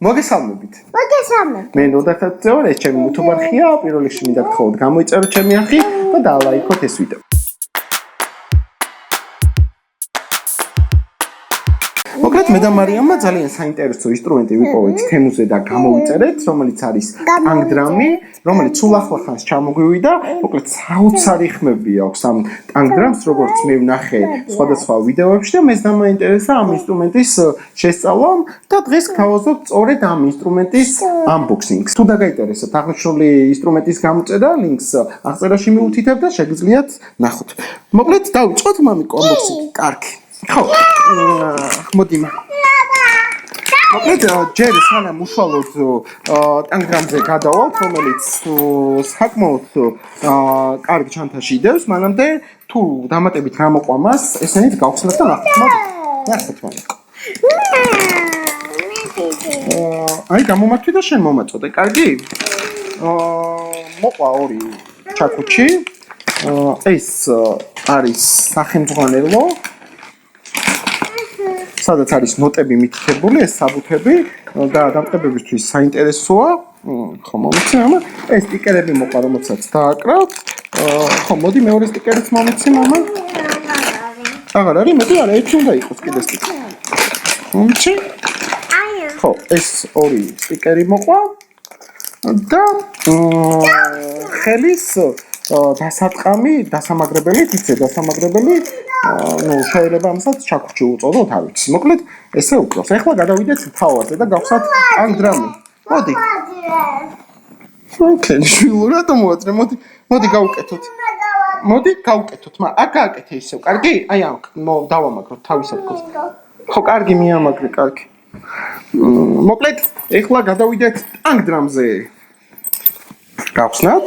მოგესალმებით. მოგესალმებით. მე ნოდართა წევა, ეს ჩემი YouTube არხია, პირველ რიგში მინდა გთხოვოთ გამოიწეროთ ჩემი არხი და დალაიქოთ ეს ვიდეო. მოკლედ მე და მარიამმა ძალიან საინტერესო ინსტრუმენტი ვიპოვეთ თემუზე და გამოვიწერეთ, რომელიც არის ტანგდრამი, რომელიც სულ ახლახანს ჩამოგვივიდა. მოკლედ საოცარი ხმები აქვს ამ ტანგდრამს, როგორც მე ვნახე სხვადასხვა ვიდეოებში და მეც დამაინტერესა ამ ინსტრუმენტის შესწავლამ და დღეს გავაზრდოთ სწორედ ამ ინსტრუმენტის unboxing-ს. თუ დაგაინტერესებთ აღნიშნული ინსტრუმენტის გამოწერა, ლინკს აღწერაში მივუთითებ და შეგიძლიათ ნახოთ. მოკლედ დავიწყოთ მამიკო unboxing. კარგი. ხო, მოდი. მოკლედ ჯერ სანამ უშუალოდ ტანგდრამზე გადავალთ, რომელიც საკმაოდ კარგ ჩანთაში იდევს, მანამდე თუ დამატებით რა მოყვამას, ესენით გავხსნათ და ნახოთ. მოდი. ნახოთ მამიკო. აი გამომართვი და შენ მომაწოდე, კარგი? მოყვა ორი ჩაქუჩი. ეს არის სახელმძღვანელო სადაც არის ნოტები მითითებული, ეს საბუთები და დამტკბებისთვის საინტერესოა. ხო, მომიცი, მამა. ეს სტიკერები მოყვა, რომელსაც დააკრავთ. ხო, მოდი მეორე სტიკერიც მომიცი, მამა. აღარ არის, მეტი არა, ერთი უნდა იყოს კიდე სტიკერი. მომიცი? ხო, ეს ორი სტიკერი მოყვა და ხელის დასატყამი, დასამაგრებელი, თითქოს დასამაგრებელი, შეიძლება ამასაც ჩაქუჩი უწოდოთ, არ ვიცი. მოკლედ, ესე უკრავს. ეხლა გადავიდეთ თავაზე და გავხსნათ ტანგდრამი. მოდი. ოკეი, რა მოაწრე, მოდი გავუკეთოთ. მოდი გავუკეთოთ, აქ გააკეთე ისევ, კარგი? აი ამ დავამაგროთ თავისად. ხო, კარგი, მიამაგრე, კარგი. მოკლედ, ეხლა გადავიდეთ ტანგდრამზე. გავხსნათ.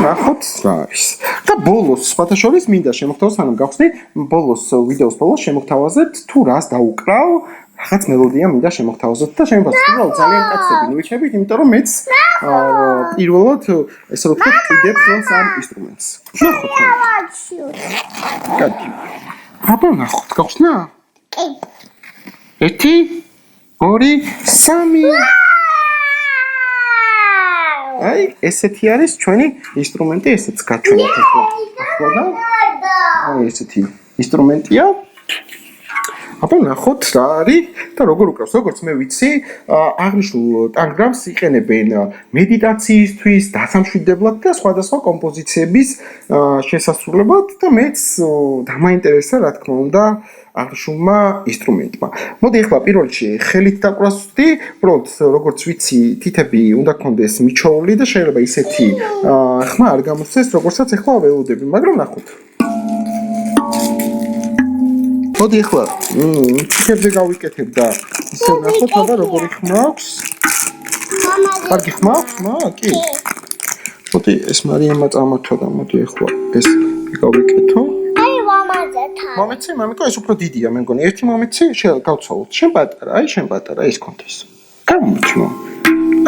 ნახოთ რა არის. და ბოლოს, სხვათა შორის მინდა შემოგთავაზოთ, სანამ გავხსნი, ბოლოს ვიდეოს ბოლოს შემოგთავაზებთ თუ რას დაუკრავ, რაღაც მელოდია მინდა შემოგთავაზოთ და შემოგთავაზოთ ძალიან კაცები მივიჩებით, იმიტომ რომ მეც პირველად ესე რომ ვთქვით, კიდევ ხელს ამ ინსტრუმენტს. ნახოთ. კარგი. აბა ნახოთ, გავხსნა? კი. 1 2 3 აი, ესეთი არის ჩვენი ინსტრუმენტი, ესეც გაჩვენოთ ახლა. ახლა და აი ესეთი ინსტრუმენტია. აბა ნახოთ რა არის და როგორ უკრავს. როგორც მე ვიცი, აღნიშნულ ტანგდრამს იყენებენ მედიტაციისთვის, დასამშვიდებლად და სხვადასხვა კომპოზიციების შესასრულებლად და მეც დამაინტერესა, რა თქმა უნდა, აღნიშნულმა ინსტრუმენტმა. მოდი ახლა პირველ რიგში ხელით დაკვრას ვთქვი, უბრალოდ როგორც ვიცი, თითები უნდა გქონდეს მიჩოული და შეიძლება ისეთი ხმა არ გამოსცეს, როგორცაც ახლა ველოდები, მაგრამ ნახოთ. მოდი ახლა თითებზე გავიკეთებ და ისე ნახოთ, აბა როგორი ხმა აქვს. კარგი ხმა აქვს, კი. მოდი ეს მარიამმა წამოთვა და მოდი ახლა ეს გავიკეთო. მომეცი, მამიკო, ეს უფრო დიდია, მე მგონი. ერთი მომეცი, გავცვალოთ. შენ პატარა, აი შენ პატარა, ის კონდეს. გამომჩი,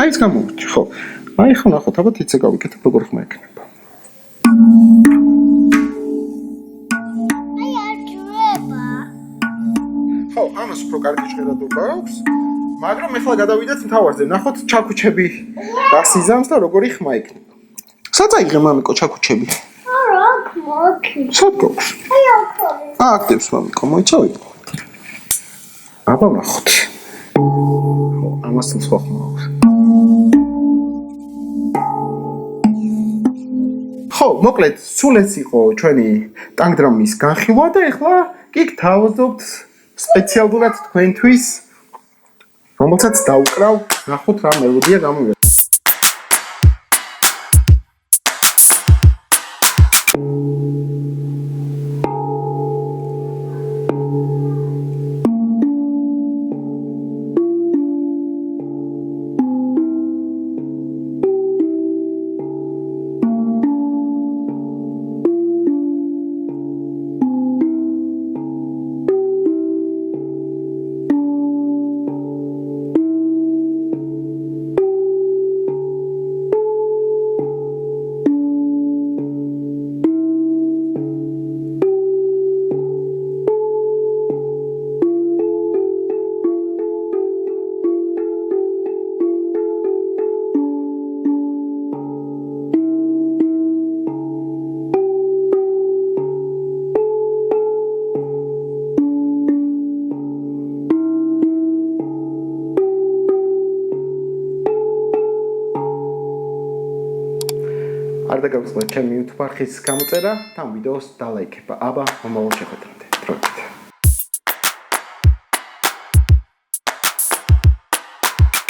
აი ეს გამომჩი, ხო. აი ხო ნახოთ, აბა თითზე გავიკეთებ, როგორ ხმა ექნება. აი არჯვება. ხო, ამას უფრო კარგი ჟღერადობა აქვს, მაგრამ ეხლა გადავიდეთ მთავარზე. ნახოთ ჩაქუჩები რას იზამს და როგორი ხმა ექნება. საწაიღე მამიკო ჩაქუჩები. სადგოს. აი ახალი. აქტებს მამიკო, მოიცავი. აბა ნახოთ. ხო, ამასთან სხვა ხმა აქვს. ხო, მოკლედ, სულ ეს იყო ჩვენი ტანგდრამის განხილვა და ეხლა კი გთავაზობთ სპეციალურად თქვენთვის, რომელსაც დაუკრავ, ნახოთ რა მელოდია გამოვიდა. არ დაგაგიწყდეთ ჩემი YouTube არხის გამოწერა და ვიდეოს დალაიქება. აბა, მომავალ შეხვედრამდე.